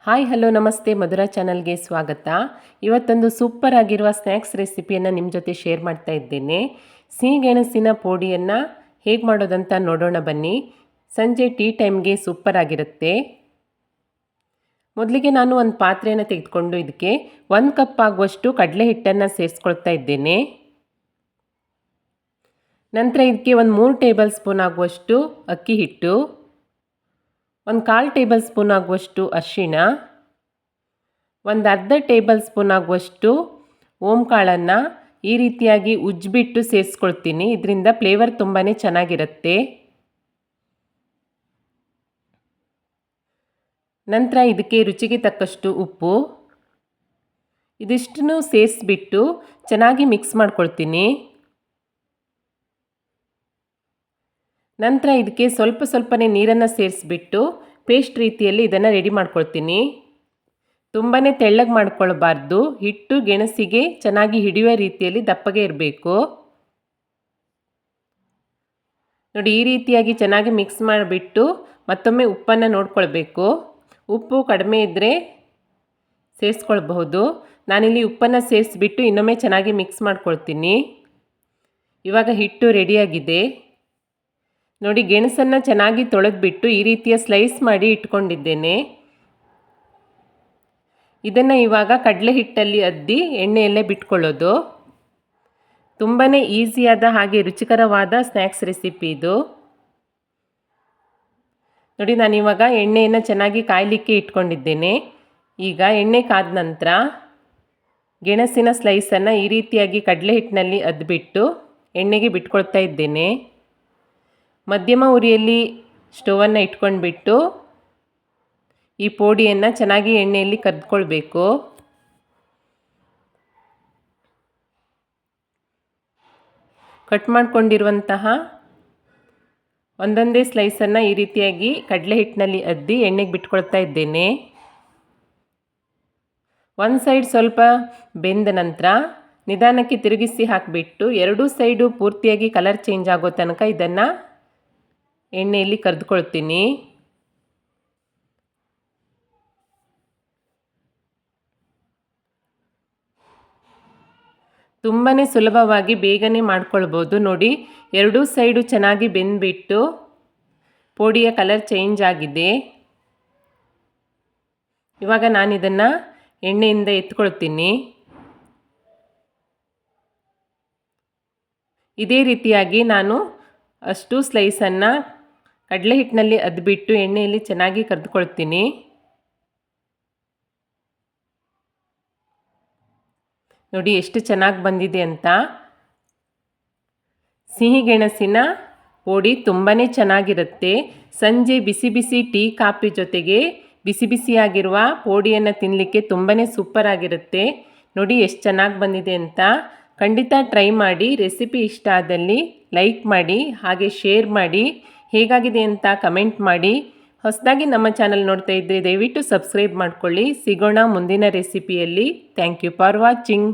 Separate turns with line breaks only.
Hi hello ನಮಸ್ತೆ ಮಧುರಾ ಚಾನಲ್ಗೆ ಸ್ವಾಗತ. ಇವತ್ತೊಂದು ಸೂಪರ್ ಆಗಿರುವ ಸ್ನ್ಯಾಕ್ಸ್ ರೆಸಿಪಿಯನ್ನು ನಿಮ್ಮ ಜೊತೆ ಶೇರ್ ಮಾಡ್ತಾ ಇದ್ದೇನೆ. ಸಿಹಿಗೆಣಸಿನ ಪೋಡಿಯನ್ನು ಹೇಗೆ ಮಾಡೋದಂತ ನೋಡೋಣ ಬನ್ನಿ. ಸಂಜೆ ಟೀ ಟೈಮ್ಗೆ ಸೂಪರ್ ಆಗಿರುತ್ತೆ. ಮೊದಲಿಗೆ ನಾನು ಒಂದು ಪಾತ್ರೆಯನ್ನು ತೆಗೆದುಕೊಂಡು ಇದಕ್ಕೆ 1 ಕಪ್ ಆಗುವಷ್ಟು ಕಡಲೆ ಹಿಟ್ಟನ್ನು ಸೇರಿಸ್ಕೊಳ್ತಾ ಇದ್ದೇನೆ. ನಂತರ ಇದಕ್ಕೆ ಒಂದು 3 ಟೇಬಲ್ ಸ್ಪೂನ್ ಆಗುವಷ್ಟು ಅಕ್ಕಿ ಹಿಟ್ಟು, ಒಂದು 1/4 ಟೇಬಲ್ ಸ್ಪೂನ್ ಆಗುವಷ್ಟು ಅರಿಶಿಣ, ಒಂದು ಅರ್ಧ ಟೇಬಲ್ ಸ್ಪೂನ್ ಆಗುವಷ್ಟು ಓಂಕಾಳನ್ನು ಈ ರೀತಿಯಾಗಿ ಉಜ್ಜಿಬಿಟ್ಟು ಸೇರಿಸ್ಕೊಳ್ತೀನಿ. ಇದರಿಂದ ಫ್ಲೇವರ್ ತುಂಬಾ ಚೆನ್ನಾಗಿರುತ್ತೆ. ನಂತರ ಇದಕ್ಕೆ ರುಚಿಗೆ ತಕ್ಕಷ್ಟು ಉಪ್ಪು, ಇದಿಷ್ಟನ್ನು ಸೇರಿಸ್ಬಿಟ್ಟು ಚೆನ್ನಾಗಿ ಮಿಕ್ಸ್ ಮಾಡ್ಕೊಳ್ತೀನಿ. ನಂತರ ಇದಕ್ಕೆ ಸ್ವಲ್ಪನೇ ನೀರನ್ನು ಸೇರಿಸ್ಬಿಟ್ಟು ಪೇಸ್ಟ್ ರೀತಿಯಲ್ಲಿ ಇದನ್ನು ರೆಡಿ ಮಾಡ್ಕೊಳ್ತೀನಿ. ತುಂಬಾ ತೆಳ್ಳಗೆ ಮಾಡ್ಕೊಳ್ಬಾರ್ದು, ಹಿಟ್ಟು ಗೆಣಸಿಗೆ ಚೆನ್ನಾಗಿ ಹಿಡಿಯುವ ರೀತಿಯಲ್ಲಿ ದಪ್ಪಗೆ ಇರಬೇಕು. ನೋಡಿ, ಈ ರೀತಿಯಾಗಿ ಚೆನ್ನಾಗಿ ಮಿಕ್ಸ್ ಮಾಡಿಬಿಟ್ಟು ಮತ್ತೊಮ್ಮೆ ಉಪ್ಪನ್ನು ನೋಡ್ಕೊಳ್ಬೇಕು. ಉಪ್ಪು ಕಡಿಮೆ ಇದ್ದರೆ ಸೇರಿಸ್ಕೊಳ್ಬಹುದು. ನಾನಿಲ್ಲಿ ಉಪ್ಪನ್ನು ಸೇರಿಸ್ಬಿಟ್ಟು ಇನ್ನೊಮ್ಮೆ ಚೆನ್ನಾಗಿ ಮಿಕ್ಸ್ ಮಾಡ್ಕೊಳ್ತೀನಿ. ಇವಾಗ ಹಿಟ್ಟು ರೆಡಿಯಾಗಿದೆ. ನೋಡಿ, ಗೆಣಸನ್ನು ಚೆನ್ನಾಗಿ ತೊಳೆದ್ಬಿಟ್ಟು ಈ ರೀತಿಯ ಸ್ಲೈಸ್ ಮಾಡಿ ಇಟ್ಕೊಂಡಿದ್ದೇನೆ. ಇದನ್ನು ಇವಾಗ ಕಡಲೆ ಹಿಟ್ಟಲ್ಲಿ ಅದ್ದಿ ಎಣ್ಣೆಯಲ್ಲೇ ಬಿಟ್ಕೊಳ್ಳೋದು. ತುಂಬಾ ಈಸಿಯಾದ ಹಾಗೆ ರುಚಿಕರವಾದ ಸ್ನ್ಯಾಕ್ಸ್ ರೆಸಿಪಿ ಇದು. ನೋಡಿ, ನಾನಿವಾಗ ಎಣ್ಣೆಯನ್ನು ಚೆನ್ನಾಗಿ ಕಾಯಲಿಕ್ಕೆ ಇಟ್ಕೊಂಡಿದ್ದೇನೆ. ಈಗ ಎಣ್ಣೆ ಕಾದ ನಂತರ ಗೆಣಸಿನ ಸ್ಲೈಸನ್ನು ಈ ರೀತಿಯಾಗಿ ಕಡಲೆ ಹಿಟ್ಟಿನಲ್ಲಿ ಅದ್ಬಿಟ್ಟು ಎಣ್ಣೆಗೆ ಬಿಟ್ಕೊಳ್ತಾ ಇದ್ದೇನೆ. ಮಧ್ಯಮ ಉರಿಯಲ್ಲಿ ಸ್ಟೋವನ್ನು ಇಟ್ಕೊಂಡ್ಬಿಟ್ಟು ಈ ಪೋಡಿಯನ್ನು ಚೆನ್ನಾಗಿ ಎಣ್ಣೆಯಲ್ಲಿ ಕರ್ದ್ಕೊಳ್ಬೇಕು. ಕಟ್ ಮಾಡಿಕೊಂಡಿರುವಂತಹ ಒಂದೊಂದೇ ಸ್ಲೈಸನ್ನು ಈ ರೀತಿಯಾಗಿ ಕಡಲೆ ಹಿಟ್ಟಿನಲ್ಲಿ ಅದ್ದಿ ಎಣ್ಣೆಗೆ ಬಿಟ್ಕೊಳ್ತಾ ಇದ್ದೇನೆ. ಒಂದು ಸೈಡ್ ಸ್ವಲ್ಪ ಬೆಂದ ನಂತರ ನಿಧಾನಕ್ಕೆ ತಿರುಗಿಸಿ ಹಾಕಿಬಿಟ್ಟು ಎರಡೂ ಸೈಡು ಪೂರ್ತಿಯಾಗಿ ಕಲರ್ ಚೇಂಜ್ ಆಗೋ ತನಕ ಇದನ್ನು ಎಣ್ಣೆಯಲ್ಲಿ ಕರೆದುಕೊಳ್ತೀನಿ. ತುಂಬಾ ಸುಲಭವಾಗಿ ಬೇಗನೆ ಮಾಡ್ಕೊಳ್ಬೋದು. ನೋಡಿ, ಎರಡೂ ಸೈಡು ಚೆನ್ನಾಗಿ ಬೆಂದ್ಬಿಟ್ಟು ಪೋಡಿಯ ಕಲರ್ ಚೇಂಜ್ ಆಗಿದೆ. ಇವಾಗ ನಾನು ಇದನ್ನು ಎಣ್ಣೆಯಿಂದ ಎತ್ಕೊಳ್ತೀನಿ. ಇದೇ ರೀತಿಯಾಗಿ ನಾನು ಅಷ್ಟು ಸ್ಲೈಸನ್ನು ಕಡಲೆ ಹಿಟ್ಟಿನಲ್ಲಿ ಅದ್ಬಿಟ್ಟು ಎಣ್ಣೆಯಲ್ಲಿ ಚೆನ್ನಾಗಿ ಕರೆದುಕೊಳ್ತೀನಿ. ನೋಡಿ ಎಷ್ಟು ಚೆನ್ನಾಗಿ ಬಂದಿದೆ ಅಂತ. ಸಿಹಿಗೆಣಸಿನ ಪೋಡಿ ತುಂಬಾ ಚೆನ್ನಾಗಿರುತ್ತೆ. ಸಂಜೆ ಬಿಸಿ ಬಿಸಿ ಟೀ ಕಾಫಿ ಜೊತೆಗೆ ಬಿಸಿ ಬಿಸಿಯಾಗಿರುವ ಪೋಡಿಯನ್ನು ತಿನ್ನಲಿಕ್ಕೆ ತುಂಬಾ ಸೂಪರ್ ಆಗಿರುತ್ತೆ. ನೋಡಿ ಎಷ್ಟು ಚೆನ್ನಾಗಿ ಬಂದಿದೆ ಅಂತ. ಖಂಡಿತ ಟ್ರೈ ಮಾಡಿ. ರೆಸಿಪಿ ಇಷ್ಟ ಆದಲ್ಲಿ ಲೈಕ್ ಮಾಡಿ, ಹಾಗೆ ಶೇರ್ ಮಾಡಿ, ಹೇಗಾಗಿದೆ ಅಂತ ಕಮೆಂಟ್ ಮಾಡಿ. ಹೊಸದಾಗಿ ನಮ್ಮ ಚಾನಲ್ ನೋಡ್ತಾ ಇದ್ದರೆ ದಯವಿಟ್ಟು ಸಬ್ಸ್ಕ್ರೈಬ್ ಮಾಡ್ಕೊಳ್ಳಿ. ಸಿಗೋಣ ಮುಂದಿನ ರೆಸಿಪಿಯಲ್ಲಿ. Thank you for watching.